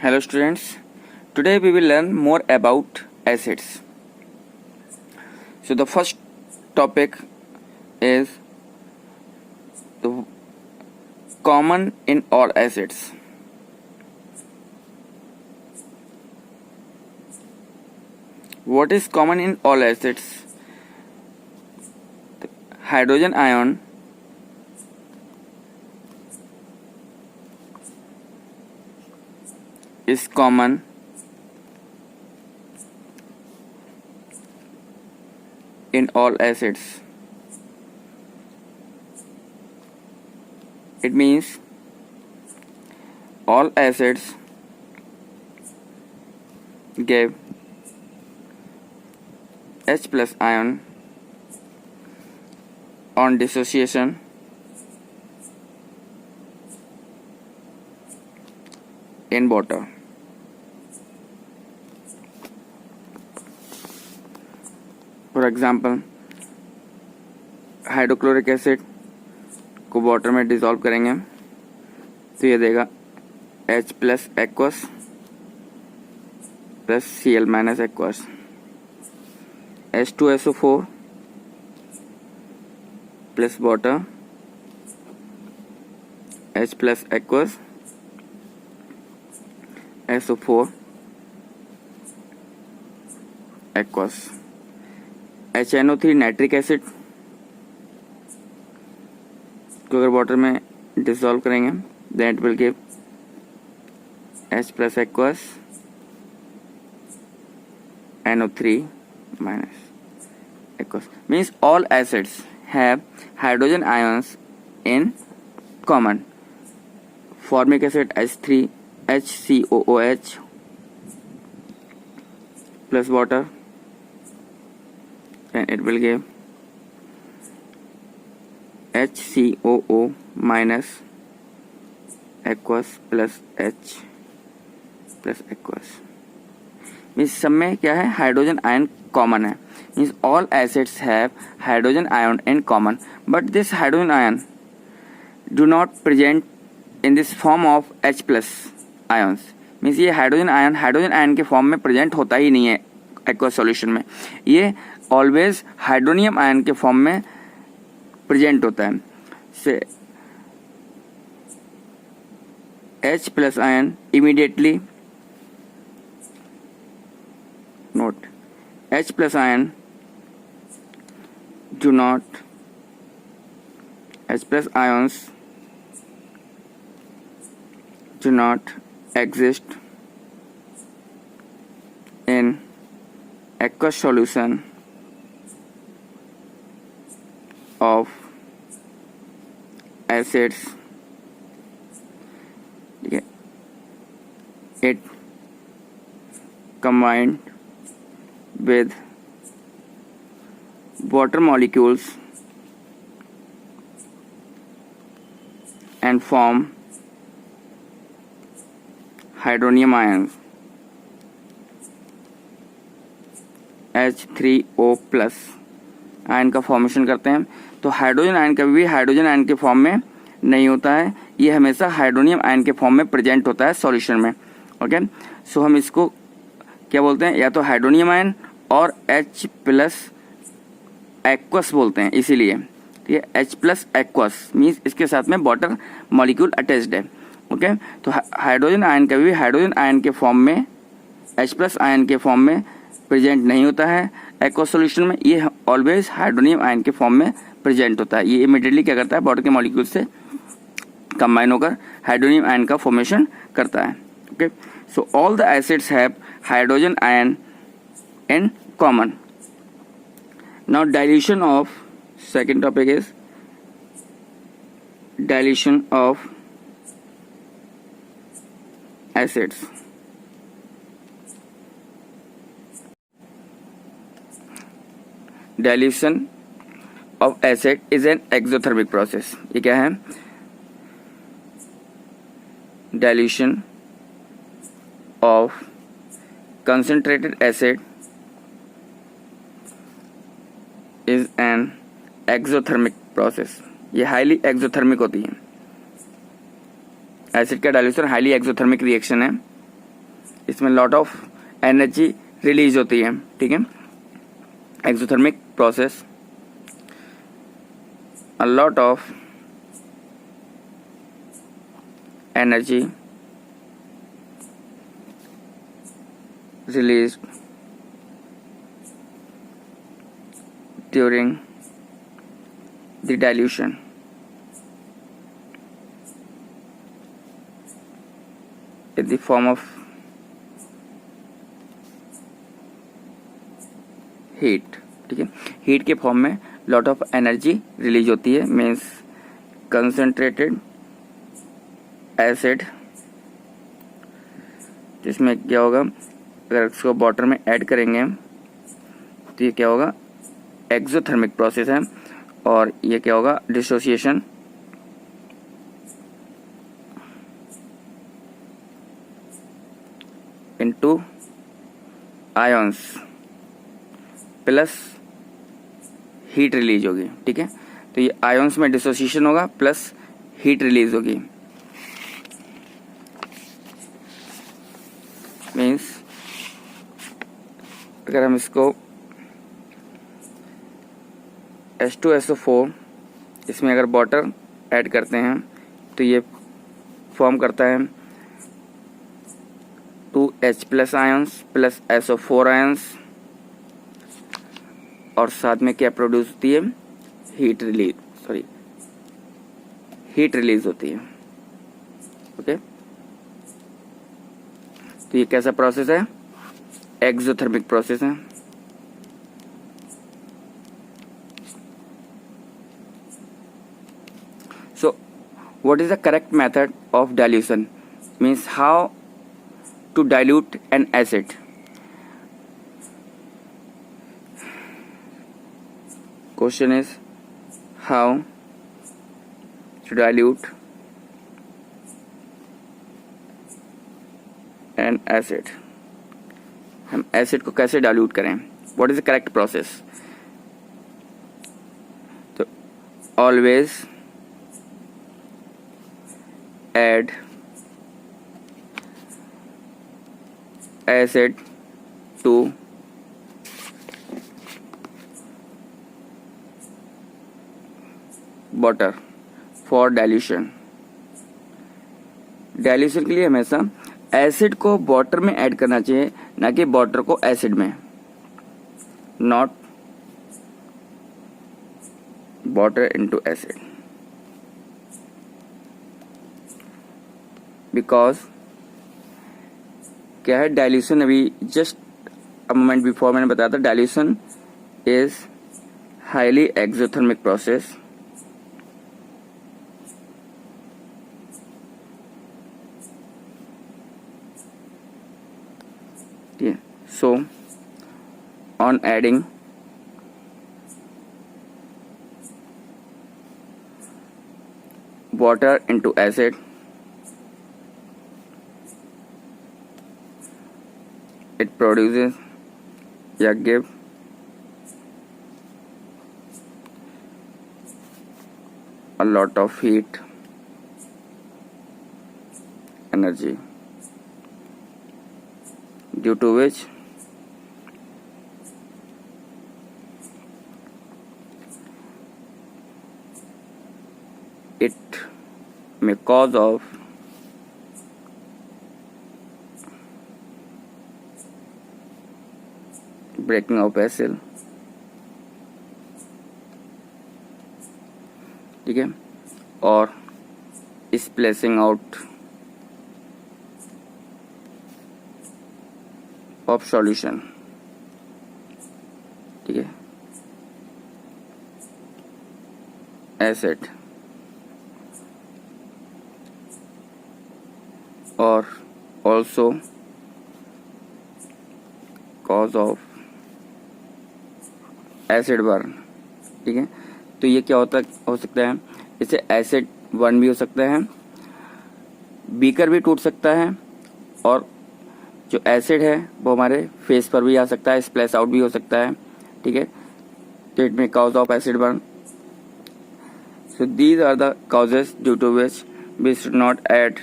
Hello students, today we will learn more about acids. So the first topic is the common in all acids. What is common in all acids? The hydrogen ion is common in all acids. It means all acids give H plus ion on dissociation in water. For example hydrochloric acid को water में dissolve करेंगे तो ये देगा H plus aqueous plus Cl minus aqueous, H2SO4 plus water H plus aqueous SO4 aqueous, HNO3 nitric acid को अगर water में dissolve करेंगे then it will give H plus aqueous NO3 minus aqueous. Means all acids have hydrogen ions in common. Formic acid H3HCOOH plus water, and it will give HCOO minus aqueous plus H plus aqueous. Means सब में क्या है, hydrogen ion common है. Means all acids have hydrogen ion in common, but this hydrogen ion do not present in this form of H plus ions. Means ये hydrogen ion के form में present होता ही नहीं है एक्वस सॉल्यूशन में. ये always hydronium ion के form में प्रेजेंट होता है. से H plus ion immediately note H plus ion H plus ions do not exist in aqueous solution of acids. It combined with water molecules and form hydronium ions H3O plus ion का formation करते हैं. तो hydrogen ion कभी भी hydrogen ion के form में नहीं होता है, ये हमेशा हाइड्रोनियम आयन के फॉर्म में प्रेजेंट होता है सॉल्यूशन में. ओके, सो हम इसको क्या बोलते हैं, या तो हाइड्रोनियम आयन और H प्लस एक्वस बोलते हैं. इसीलिए ठीक है, H प्लस एक्वस मीन्स इसके साथ में वाटर मॉलिक्यूल अटैच्ड है. ओके, तो हाइड्रोजन आयन कभी भी हाइड्रोजन आयन के फॉर्म में H प्लस आयन के फॉर्म में प्रेजेंट नहीं होता है एक्वस सॉल्यूशन में. ये ऑलवेज हाइड्रोनियम आयन के फॉर्म में प्रेजेंट होता है. ये इमीडिएटली क्या करता है, वाटर के मॉलिक्यूल से कंबाइन होकर हाइड्रोनियम आयन का फॉर्मेशन करता है. Okay, so all the acids have hydrogen ion in common. Now dilution of, second topic is dilution of acids. Dilution of acid is an exothermic process. ये क्या है, dilution of concentrated acid is an exothermic process. ये highly exothermic होती है. Acid का dilution highly exothermic reaction है. इसमें lot of energy release होती है, ठीक है। Exothermic process, a lot of energy released during the dilution. In the form of heat, ठीक है। हीट के फॉर्म में लॉट ऑफ एनर्जी रिलीज होती है, मीन्स कंसंट्रेटेड एसिड, जिसमें क्या होगा, अगर इसको वाटर में ऐड करेंगे तो ये क्या होगा, एक्सोथर्मिक प्रोसेस है, और ये क्या होगा, dissociation into ions plus heat release होगी, ठीक है। तो ये आयंस में डिसोसिएशन होगा प्लस हीट रिलीज होगी, मीन्स अगर हम इसको H2SO4 इसमें अगर वाटर ऐड करते हैं तो ये फॉर्म करता है 2H plus ions plus SO4 ions, और साथ में क्या प्रोड्यूस होती है, हीट रिलीज होती है, ओके। तो ये कैसा प्रोसेस है, एक्सोथर्मिक प्रोसेस है। So what is the correct method of dilution, means how to dilute an acid. Question is how to dilute an acid, हम एसिड को कैसे डाइल्यूट करें, what is the correct process. तो always add acid to water for dilution. Dilution के लिए हमेशा acid को water में ऐड करना चाहिए, ना कि वाटर को एसिड में, not water into acid, because क्या है, डाइल्यूशन अभी जस्ट अ मोमेंट बिफोर मैंने बताया था, dilution is highly exothermic process, so on adding water into acid, it produces या give a lot of heat energy, due to which it may cause of breaking of vessel, ठीक है, और splashing out of solution, ठीक है, acid, और also cause of acid burn, ठीक है। तो ये क्या हो सकता है, इसे एसिड बर्न भी हो सकता है, बीकर भी टूट सकता है, और जो एसिड है वो हमारे फेस पर भी आ सकता है, स्प्लैश आउट भी हो सकता है, ठीक है। तो इट में cause of acid burn. So these are the causes due to which we should not add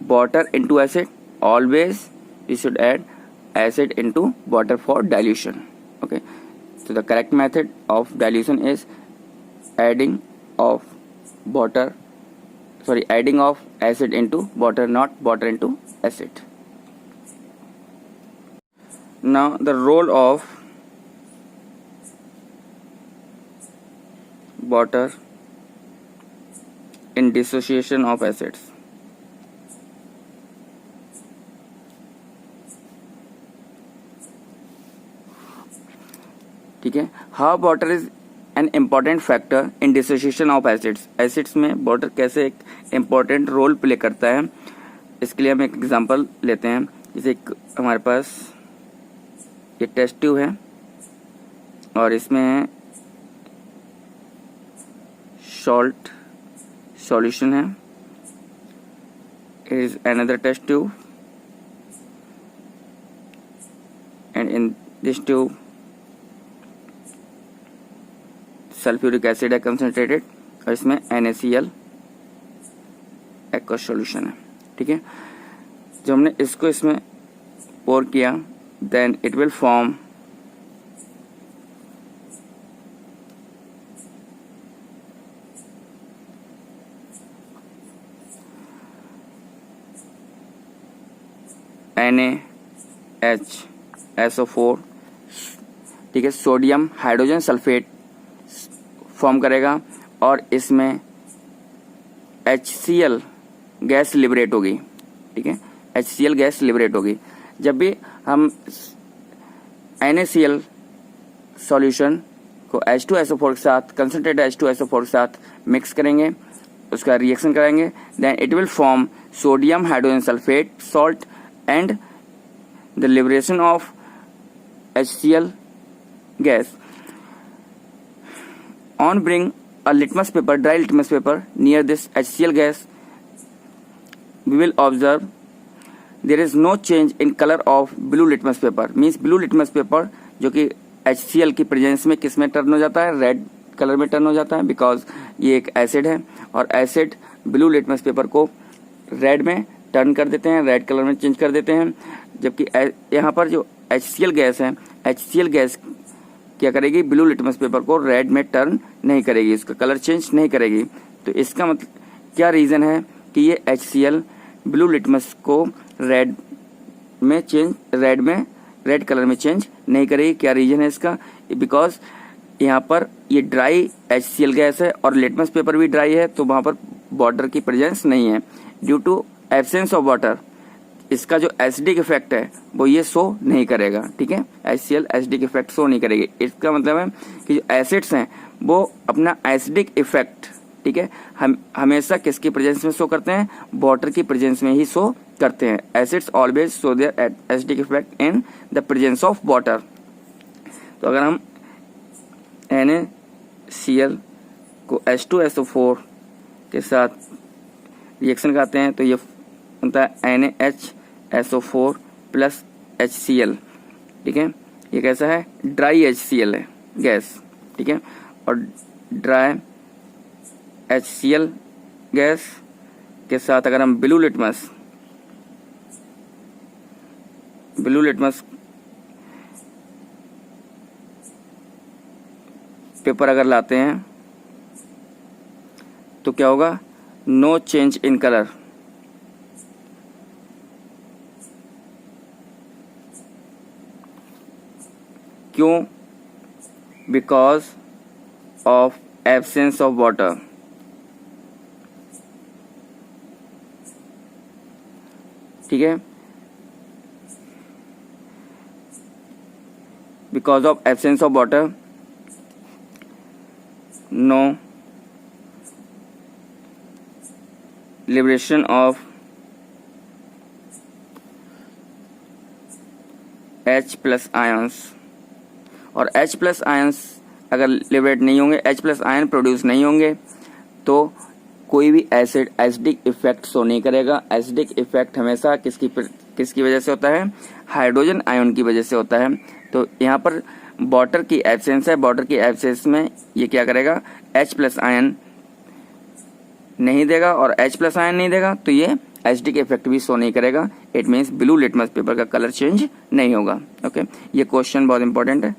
water into acid. Always we should add acid into water for dilution. Okay, so the correct method of dilution is adding of acid into water, not water into acid. Now the role of water in dissociation of acids. ठीक है, how water is an important factor in dissociation of acids. Acids में water कैसे एक important role play करता है, इसके लिए हम एक एग्जांपल लेते हैं. जैसे हमारे पास ये टेस्ट ट्यूब है और इसमें है सॉल्ट सॉल्यूशन है. Is another test tube and in this tube sulphuric acid है कंसंट्रेटेड और इसमें NaCl एक्वस सॉल्यूशन है. ठीक है, जब हमने इसको इसमें पोर किया then it will form NaHSO4. ठीक है, सोडियम हाइड्रोजन सल्फेट फॉर्म करेगा और इसमें HCl गैस लिबरेट होगी. ठीक है, HCl गैस लिबरेट होगी. जब भी हम NaCl सॉल्यूशन को H2SO4 के साथ कंसंट्रेटेड H2SO4 के साथ मिक्स करेंगे, उसका रिएक्शन कराएंगे, then it will form sodium hydrogen sulphate salt and the liberation of HCl gas. On bring a litmus paper, dry litmus paper near this HCl gas, we will observe there is no change in color of blue litmus paper. Means blue litmus paper जो कि HCl की presence में किस में turn हो जाता है, red colour में टर्न हो जाता है, बिकॉज ये एक एसिड है और एसिड ब्लू लिटमस पेपर को रेड में टर्न कर देते हैं, रेड कलर में चेंज कर देते हैं. जबकि यहाँ पर जो HCl गैस है, HCl गैस क्या करेगी, ब्लू लिटमस पेपर को रेड में टर्न नहीं करेगी, इसका कलर चेंज नहीं करेगी. तो इसका मतलब क्या रीजन है कि ये HCl ब्लू लिटमस को रेड कलर में चेंज नहीं करेगी. क्या रीजन है इसका, बिकॉज यहाँ पर ये ड्राई HCl गैस है और लिटमस पेपर भी ड्राई है, तो वहां पर वाटर की प्रेजेंस नहीं है. Due to absence of water इसका जो एसिडिक इफेक्ट है वो ये शो नहीं करेगा. ठीक है, HCl एसिडिक इफेक्ट शो नहीं करेगी. इसका मतलब है कि जो एसिड्स हैं वो अपना एसिडिक इफेक्ट, ठीक है, हम हमेशा किसकी प्रेजेंस में शो करते हैं, वाटर की प्रेजेंस में ही शो करते हैं. Acids always show their acidic effect in the presence of water. तो अगर हम NaCl को H2SO4 के साथ रिएक्शन करते हैं तो ये बनता है NaHSO4 प्लस HCl. ठीक है, ये कैसा है, ड्राई HCl है गैस. ठीक है, और ड्राई HCl गैस के साथ अगर हम ब्लू लिटमस पेपर अगर लाते हैं तो क्या होगा, नो चेंज इन कलर. क्यों, because of absence of water. ठीक है, because of absence of water no liberation of H plus ions. और H प्लस आयंस अगर लिबरेट नहीं होंगे, H प्लस आयन प्रोड्यूस नहीं होंगे तो कोई भी एसिड एसिडिक इफेक्ट शो नहीं करेगा. एसिडिक इफेक्ट हमेशा किसकी वजह से होता है, हाइड्रोजन आयन की वजह से होता है. तो यहाँ पर वाटर की एब्सेंस है, वाटर की एब्सेंस में ये क्या करेगा, H प्लस आयन नहीं देगा, और H प्लस आयन नहीं देगा तो ये एसिडिक इफेक्ट भी शो नहीं करेगा। It means blue litmus paper का कलर चेंज नहीं होगा। ओके, ये क्वेश्चन बहुत इंपॉर्टेंट है,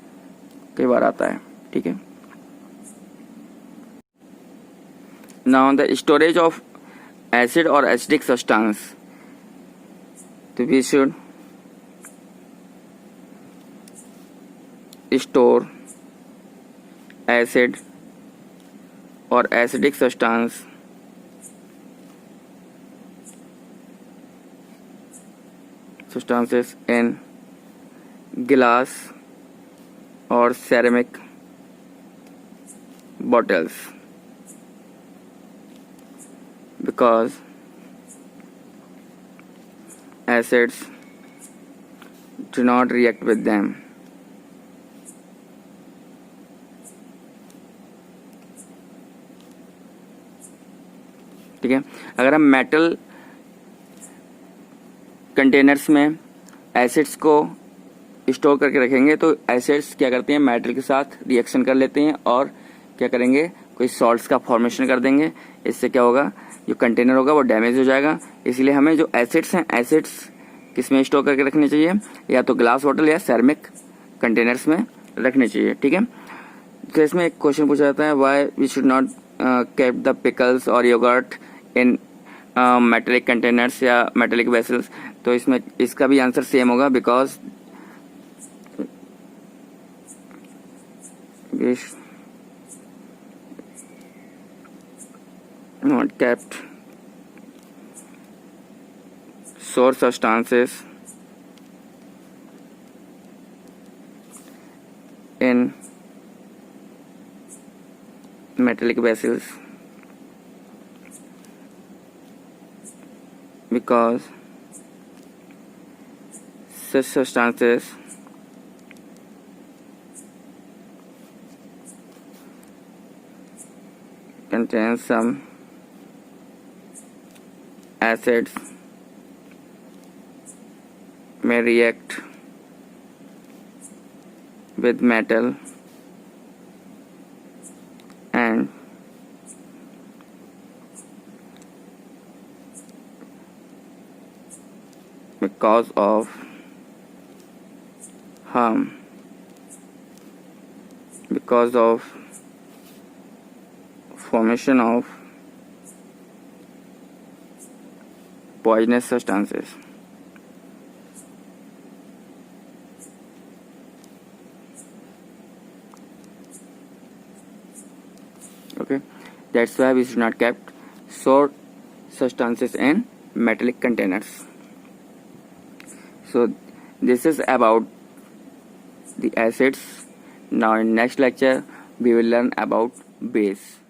कई बार आता है। ठीक है, now the storage of acid और एसिडिक सब्सटेंस, तो वी शुड स्टोर एसिड और acidic substance substances in glass or ceramic bottles because acids do not react with them. ठीक है, अगर हम मेटल कंटेनर्स में एसिड्स को स्टोर करके रखेंगे तो एसिड्स क्या करते हैं, मेटल के साथ रिएक्शन कर लेते हैं और क्या करेंगे, कोई सॉल्ट्स का फॉर्मेशन कर देंगे। इससे क्या होगा, जो कंटेनर होगा वो डैमेज हो जाएगा। इसलिए हमें जो एसिड्स हैं, एसिड्स किस में स्टोर करके रखने चाहिए, या तो ग्लास बॉटल या सेरेमिक कंटेनर्स में रखने चाहिए। ठीक है, तो इसमें एक क्वेश्चन पूछा जाता है, why we should not keep the pickles और योगर्ट इन मेटेलिक कंटेनर्स या मेटेलिक वेसल्स। तो इसमें इसका भी आंसर सेम होगा, because not kept source substances in metallic vessels because such substances contain some acids may react with metal and because of harm, because of formation of poisonous substances. Okay, that's why we should not keep sour substances in metallic containers. So this is about the acids. Now in next lecture we will learn about base.